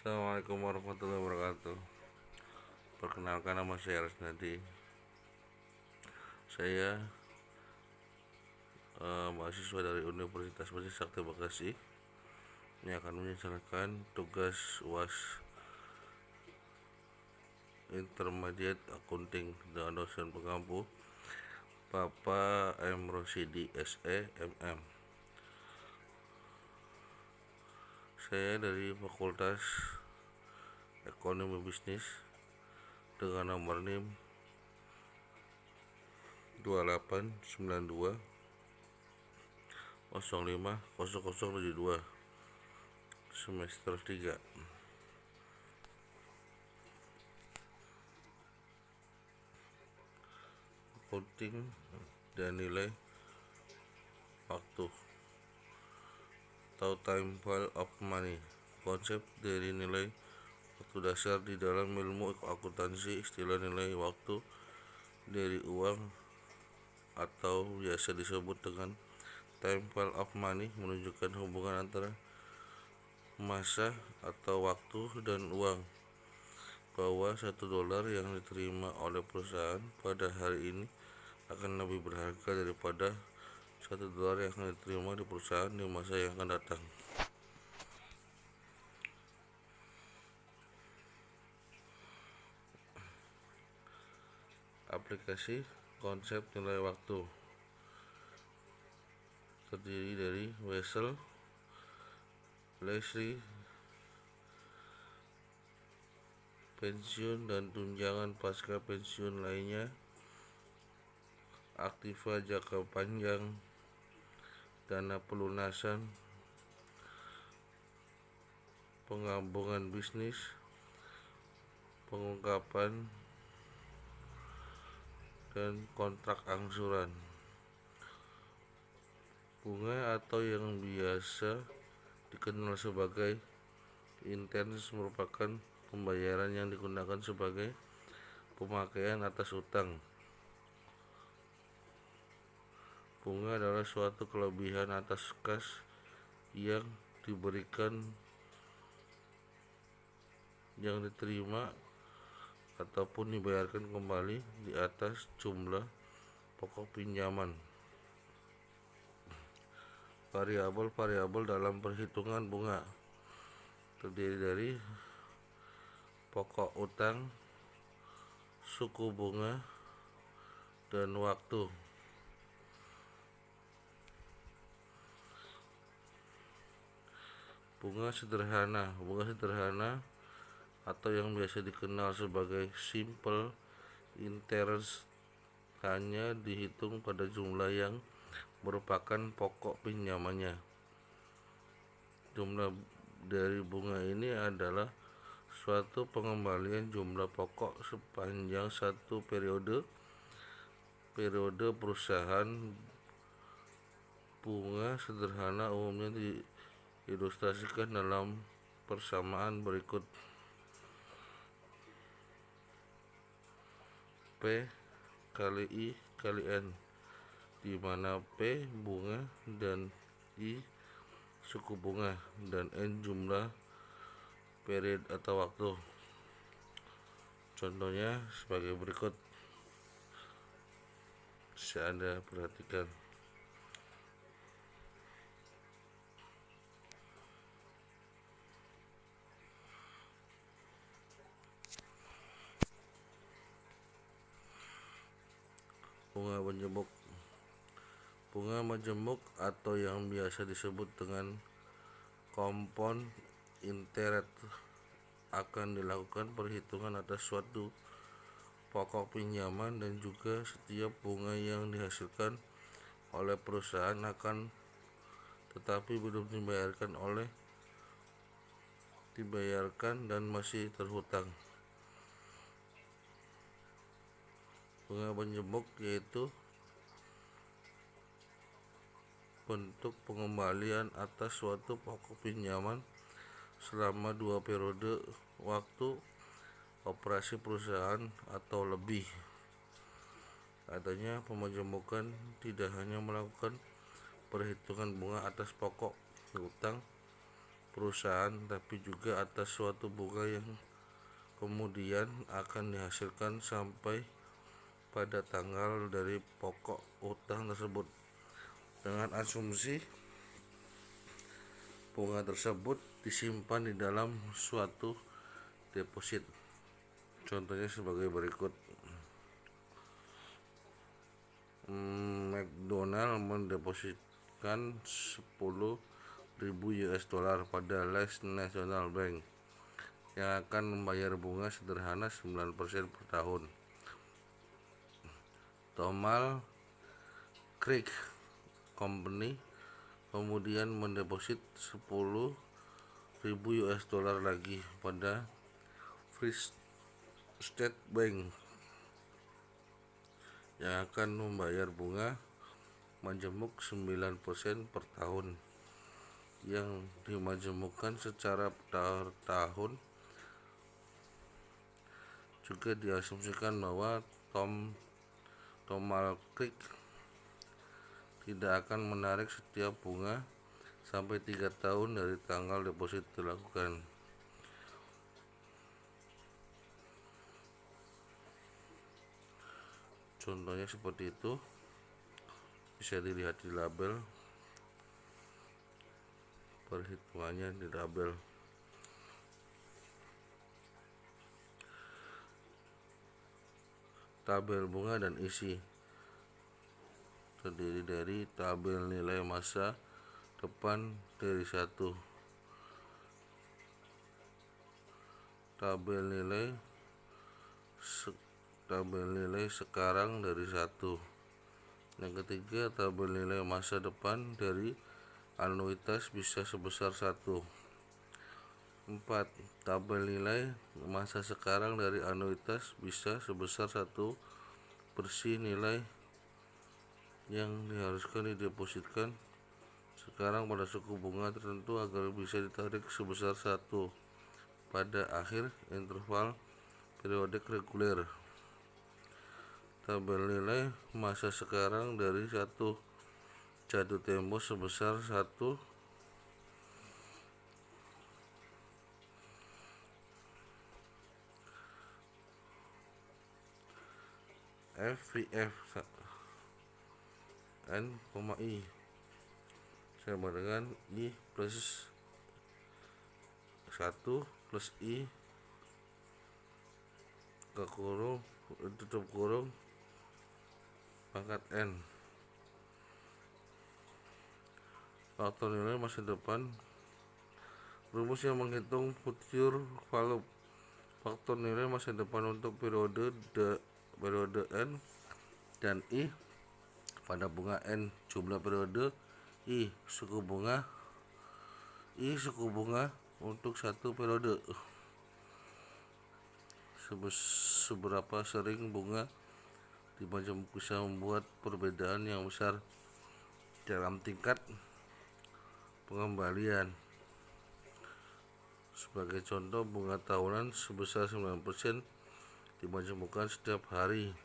Assalamualaikum warahmatullahi wabarakatuh. Perkenalkan, nama saya Rasnadi. Saya mahasiswa dari Universitas Trisakti Bekasi yang akan menyelesaikan tugas UAS Intermediate Accounting dengan dosen pengampu Bapak M. Rosidi SE MM. Saya dari Fakultas Ekonomi Bisnis dengan nomor NIM 2892 050072 semester 3. Accounting dan nilai waktu atau time value of money. Konsep dari nilai waktu dasar di dalam ilmu akuntansi. Istilah nilai waktu dari uang atau biasa disebut dengan time value of money menunjukkan hubungan antara masa atau waktu dan uang, bahwa $1 yang diterima oleh perusahaan pada hari ini akan lebih berharga daripada $1 yang akan diterima di perusahaan di masa yang akan datang. Aplikasi konsep nilai waktu terdiri dari Wessel, Leslie, pensiun dan tunjangan pasca pensiun lainnya, aktiva jangka panjang, dana pelunasan, penggabungan bisnis, pengungkapan, dan kontrak angsuran. Bunga atau yang biasa dikenal sebagai interest merupakan pembayaran yang digunakan sebagai pemakaian atas utang. Bunga adalah suatu kelebihan atas kas yang diberikan, yang diterima ataupun dibayarkan kembali di atas jumlah pokok pinjaman. Variabel-variabel dalam perhitungan bunga terdiri dari pokok utang, suku bunga, dan waktu. Bunga sederhana atau yang biasa dikenal sebagai simple interest hanya dihitung pada jumlah yang merupakan pokok pinjamannya. Jumlah dari bunga ini adalah suatu pengembalian jumlah pokok sepanjang satu periode perusahaan. Bunga sederhana umumnya diilustrasikan dalam persamaan berikut. P kali I kali N, di mana P bunga dan I suku bunga dan N jumlah periode atau waktu. Contohnya sebagai berikut, bisa Anda perhatikan. Bunga majemuk atau yang biasa disebut dengan compound interest akan dilakukan perhitungan atas suatu pokok pinjaman, dan juga setiap bunga yang dihasilkan oleh perusahaan akan tetapi belum dibayarkan dan masih terhutang. Bunga majemuk yaitu bentuk pengembalian atas suatu pokok pinjaman selama 2 periode waktu operasi perusahaan atau lebih. Adanya pemajemukan tidak hanya melakukan perhitungan bunga atas pokok utang, perusahaan, tapi juga atas suatu bunga yang kemudian akan dihasilkan sampai pada tanggal dari pokok utang tersebut, dengan asumsi bunga tersebut disimpan di dalam suatu deposit. Contohnya sebagai berikut. McDonald mendepositkan 10.000 US dollar pada Last National Bank yang akan membayar bunga sederhana 9% per tahun. Tomal Creek Company kemudian mendeposit 10.000 US dollar lagi pada First State Bank yang akan membayar bunga majemuk 9% per tahun, yang dimajemukkan secara tahun. Juga diasumsikan bahwa Tomal Creek tidak akan menarik setiap bunga sampai 3 tahun dari tanggal deposit dilakukan. Contohnya seperti itu, bisa dilihat di label, perhitungannya di label. Tabel bunga dan isi terdiri dari tabel nilai masa depan dari 1, tabel nilai sekarang dari 1. Yang ketiga, tabel nilai masa depan dari anuitas bisa sebesar 1. 4. Tabel nilai masa sekarang dari anuitas bisa sebesar 1/4 nilai yang diharuskan didepositkan sekarang pada suku bunga tertentu agar bisa ditarik sebesar 1 pada akhir interval periodik reguler. Tabel nilai masa sekarang dari 1 jatuh tempo sebesar 1 FVF N, I sama dengan I plus 1 plus I ke kurung tutup kurung pangkat N. Faktor nilai masa depan, rumus yang menghitung future value. Faktor nilai masa depan untuk periode N dan I pada bunga N, jumlah periode I suku bunga untuk satu periode. Seberapa sering bunga dimajemuk bisa membuat perbedaan yang besar dalam tingkat pengembalian. Sebagai contoh, bunga tahunan sebesar 9% dimajemukkan setiap hari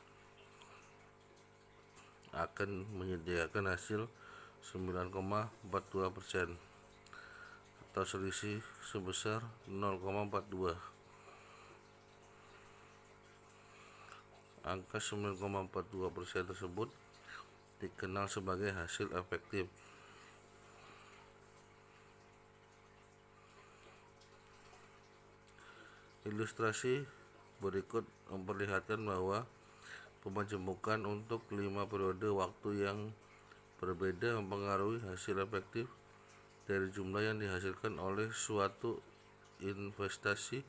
akan menyediakan hasil 9,42% atau selisih sebesar 0,42. Angka 9,42% tersebut dikenal sebagai hasil efektif. Ilustrasi berikut memperlihatkan bahwa pemajemukan untuk 5 periode waktu yang berbeda mempengaruhi hasil efektif dari jumlah yang dihasilkan oleh suatu investasi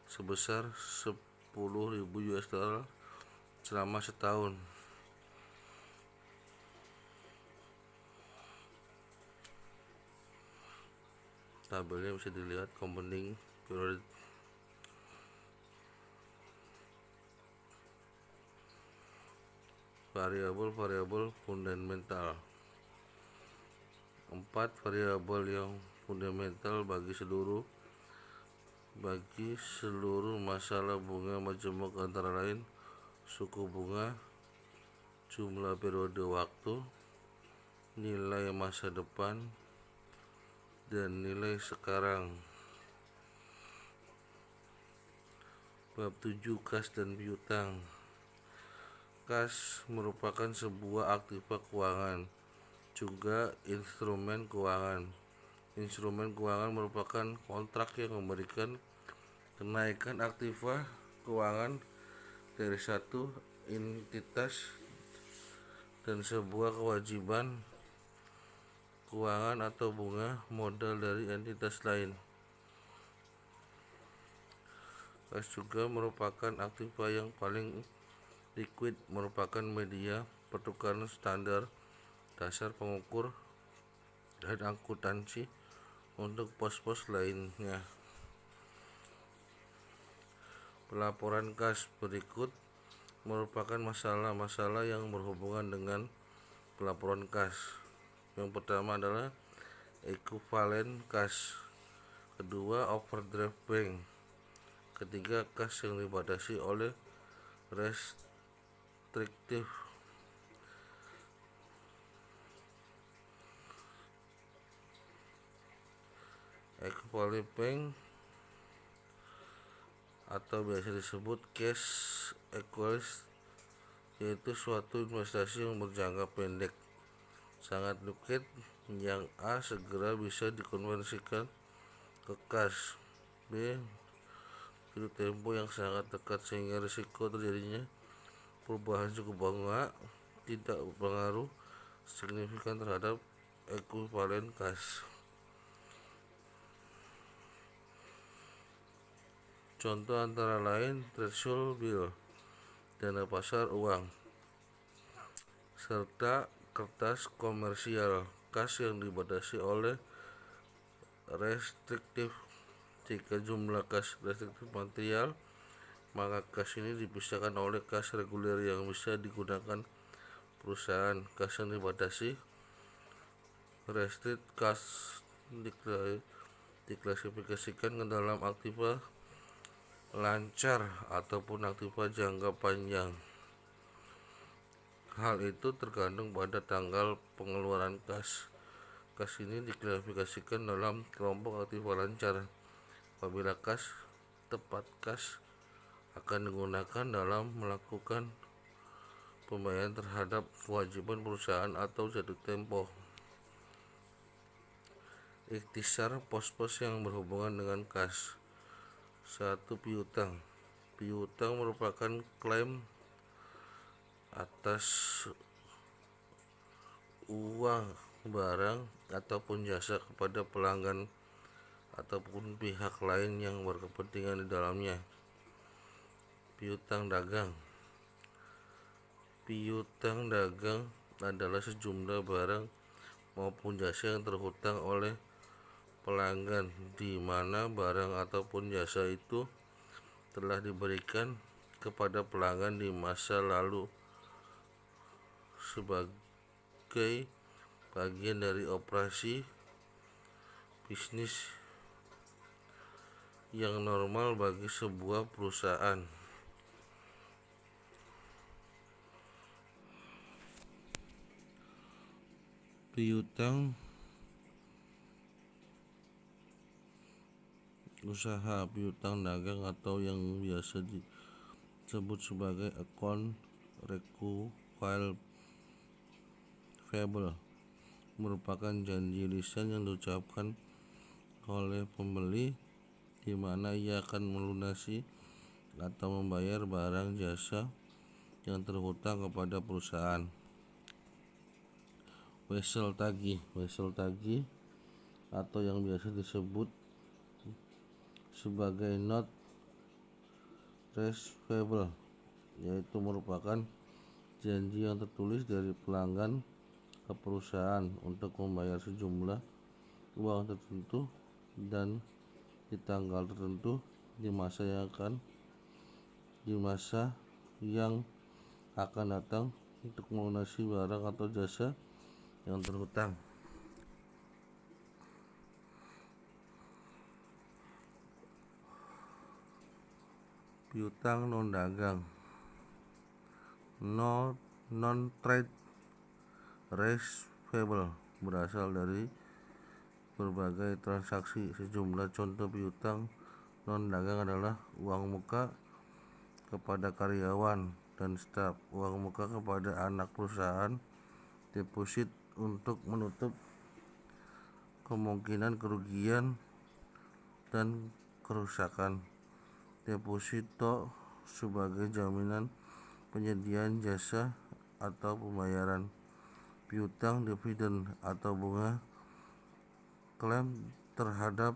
sebesar 10.000 US dollar selama setahun. Tabelnya bisa dilihat compounding period. Variabel fundamental. 4 variabel yang fundamental bagi seluruh masalah bunga majemuk antara lain suku bunga, jumlah periode waktu, nilai masa depan, dan nilai sekarang. Bab 7. Kas dan piutang. Kas merupakan sebuah aktiva keuangan, juga instrumen keuangan. Instrumen keuangan merupakan kontrak yang memberikan kenaikan aktiva keuangan dari satu entitas dan sebuah kewajiban keuangan atau bunga modal dari entitas lain. Kas juga merupakan aktiva yang paling liquid, merupakan media pertukaran standar, dasar pengukur, dan akuntansi untuk pos-pos lainnya. Pelaporan kas berikut merupakan masalah-masalah yang berhubungan dengan pelaporan kas. Yang pertama adalah equivalent kas, kedua overdraft bank, ketiga kas yang dibatasi oleh restriktif, equivalent bank atau biasa disebut cash equivalence, yaitu suatu investasi yang berjangka pendek, sangat liquid, yang A segera bisa dikonversikan ke kas, B jatuh tempo yang sangat dekat sehingga risiko terjadinya perubahan suku bunga tidak berpengaruh signifikan terhadap ekuivalen kas. Contoh antara lain threshold bill, dana pasar uang, serta kertas komersial. Kas yang dibatasi oleh restriktif. Jika jumlah kas restriktif material, maka kas ini dipisahkan oleh kas reguler yang bisa digunakan perusahaan. Kas yang dibatasi restricted kas diklasifikasikan ke dalam aktiva lancar ataupun aktiva jangka panjang. Hal itu tergantung pada tanggal pengeluaran kas. Kas ini diklasifikasikan dalam kelompok aktiva lancar apabila kas tepat kas akan digunakan dalam melakukan pembayaran terhadap kewajiban perusahaan atau jatuh tempo. Ikhtisar pos-pos yang berhubungan dengan kas. 1. Piutang. Piutang merupakan klaim atas uang, barang, ataupun jasa kepada pelanggan ataupun pihak lain yang berkepentingan di dalamnya. Piutang dagang. Piutang dagang adalah sejumlah barang maupun jasa yang terhutang oleh pelanggan, di mana barang ataupun jasa itu telah diberikan kepada pelanggan di masa lalu sebagai bagian dari operasi bisnis yang normal bagi sebuah perusahaan. Piutang usaha. Piutang dagang atau yang biasa disebut sebagai account receivable merupakan janji lisan yang diucapkan oleh pembeli di mana ia akan melunasi atau membayar barang jasa yang terhutang kepada perusahaan. Wesel tagih. Wesel tagih atau yang biasa disebut sebagai note receivable, yaitu merupakan janji yang tertulis dari pelanggan ke perusahaan untuk membayar sejumlah uang tertentu dan di tanggal tertentu di masa yang akan datang untuk melunasi barang atau jasa yang terhutang. Piutang non dagang. Non-trade receivable berasal dari berbagai transaksi. Sejumlah contoh piutang non-dagang adalah uang muka kepada karyawan dan staf, uang muka kepada anak perusahaan, deposit untuk menutup kemungkinan kerugian dan kerusakan, deposito sebagai jaminan penyediaan jasa atau pembayaran, piutang dividen atau bunga, klaim terhadap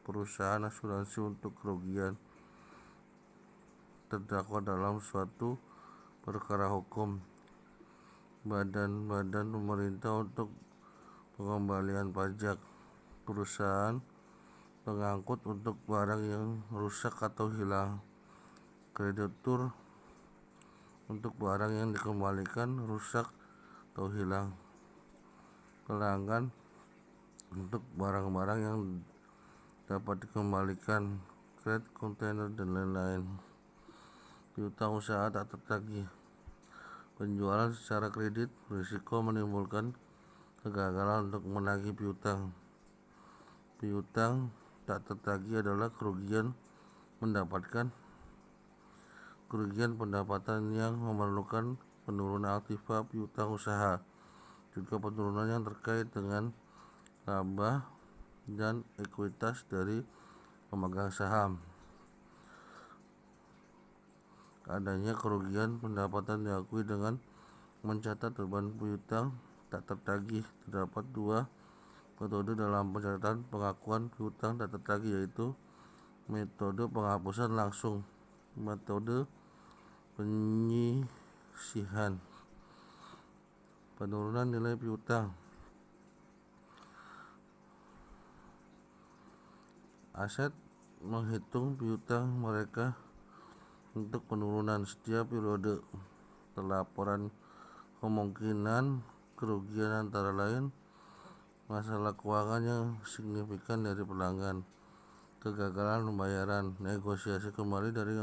perusahaan, asuransi untuk kerugian terdakwa dalam suatu perkara hukum, badan-badan pemerintah untuk pengembalian pajak, perusahaan pengangkut untuk barang yang rusak atau hilang, kreditur untuk barang yang dikembalikan rusak atau hilang, pelanggan untuk barang-barang yang dapat dikembalikan, kredit kontainer dan lain-lain. Piutang usaha tak tertagih. Penjualan secara kredit berisiko menimbulkan kegagalan untuk menagih piutang. Piutang tak tertagih adalah kerugian pendapatan yang memerlukan penurunan aktiva piutang usaha, juga penurunan yang terkait dengan laba dan ekuitas dari pemegang saham. Adanya kerugian pendapatan diakui dengan mencatat beban piutang tak tertagih. Terdapat dua metode dalam pencatatan pengakuan piutang tak tertagih, yaitu metode penghapusan langsung, metode penyisihan, penurunan nilai piutang. Aset menghitung piutang mereka untuk penurunan setiap periode. Pelaporan kemungkinan kerugian antara lain masalah keuangan yang signifikan dari pelanggan, kegagalan pembayaran, negosiasi kembali dari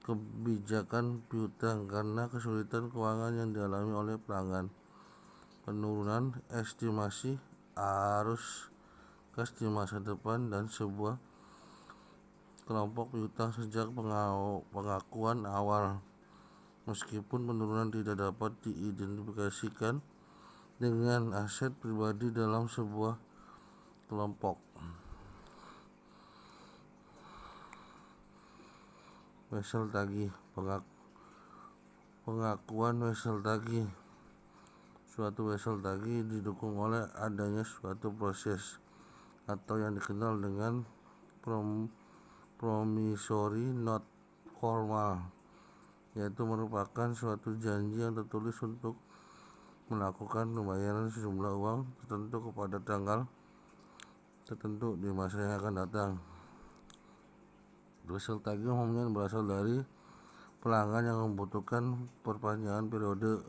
kebijakan piutang karena kesulitan keuangan yang dialami oleh pelanggan, penurunan estimasi arus kas di masa depan, dan sebuah kelompok piutang sejak pengakuan awal, meskipun penurunan tidak dapat diidentifikasikan dengan aset pribadi dalam sebuah kelompok. Wesel tagih. Pengakuan wesel tagih. Suatu wesel tagih didukung oleh adanya suatu proses atau yang dikenal dengan promissory note formal, yaitu merupakan suatu janji yang tertulis untuk melakukan pembayaran sejumlah uang tertentu kepada tanggal tertentu di masa yang akan datang. Wesel tagih umumnya berasal dari pelanggan yang membutuhkan perpanjangan periode,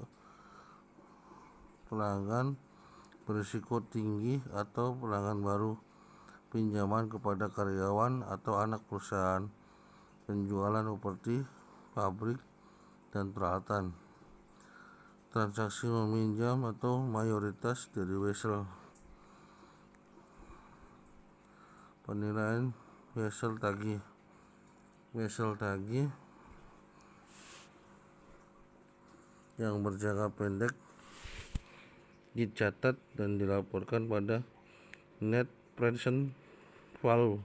pelanggan berisiko tinggi atau pelanggan baru, pinjaman kepada karyawan atau anak perusahaan, penjualan properti, pabrik, dan peralatan, transaksi meminjam atau mayoritas dari wesel. Penilaian wesel tagih. Wesel tagih yang berjangka pendek dicatat dan dilaporkan pada net present value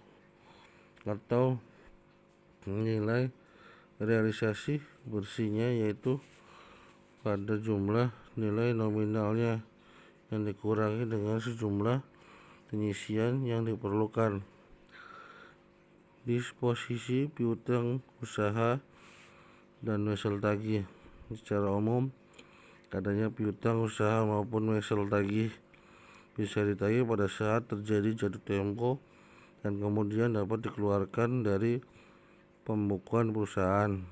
atau nilai realisasi bersihnya, yaitu pada jumlah nilai nominalnya yang dikurangi dengan sejumlah penyisian yang diperlukan. Disposisi piutang usaha dan wesel tagih. Secara umum, adanya piutang usaha maupun wesel tagih bisa ditagih pada saat terjadi jatuh tempo dan kemudian dapat dikeluarkan dari pembukuan perusahaan.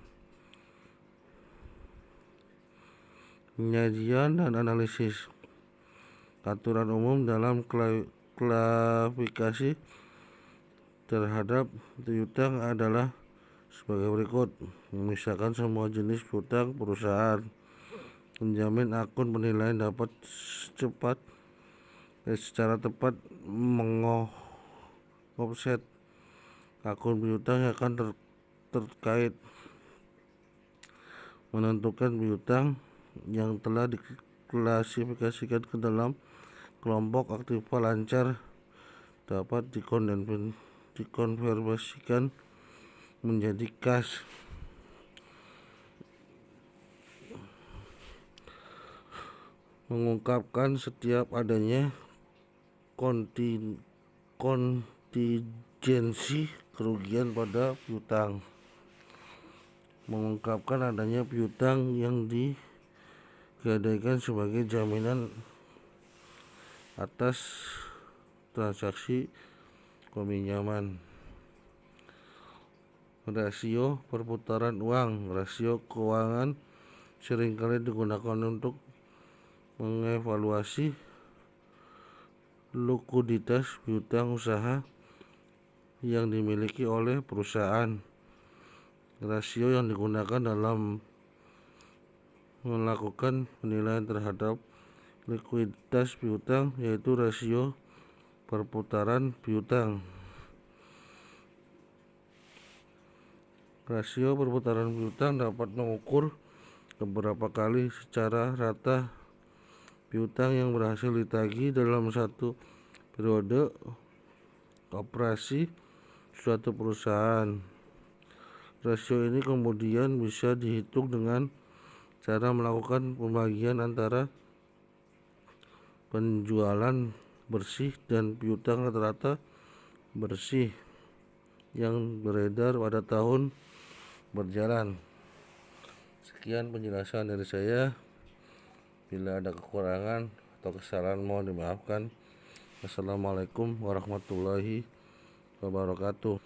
Penyajian dan analisis. Aturan umum dalam klasifikasi terhadap piutang adalah sebagai berikut: memisahkan semua jenis piutang perusahaan, menjamin akun penilaian dapat cepat secara tepat mengofset akun piutang yang akan terkait menentukan piutang yang telah diklasifikasikan ke dalam kelompok aktiva lancar dapat dikonversikan menjadi kas. Mengungkapkan setiap adanya kontingensi kerugian pada piutang. Mengungkapkan adanya piutang yang digadaikan sebagai jaminan atas transaksi peminjaman. Rasio perputaran uang. Rasio keuangan seringkali digunakan untuk mengevaluasi likuiditas piutang usaha yang dimiliki oleh perusahaan. Rasio yang digunakan dalam melakukan penilaian terhadap likuiditas piutang yaitu rasio perputaran piutang. Rasio perputaran piutang dapat mengukur beberapa kali secara rata piutang yang berhasil ditagih dalam satu periode operasi suatu perusahaan. Rasio ini kemudian bisa dihitung dengan cara melakukan pembagian antara penjualan bersih dan piutang rata-rata bersih yang beredar pada tahun berjalan. Sekian penjelasan dari saya. Bila ada kekurangan atau kesalahan mohon dimaafkan. Wassalamualaikum warahmatullahi wabarakatuh.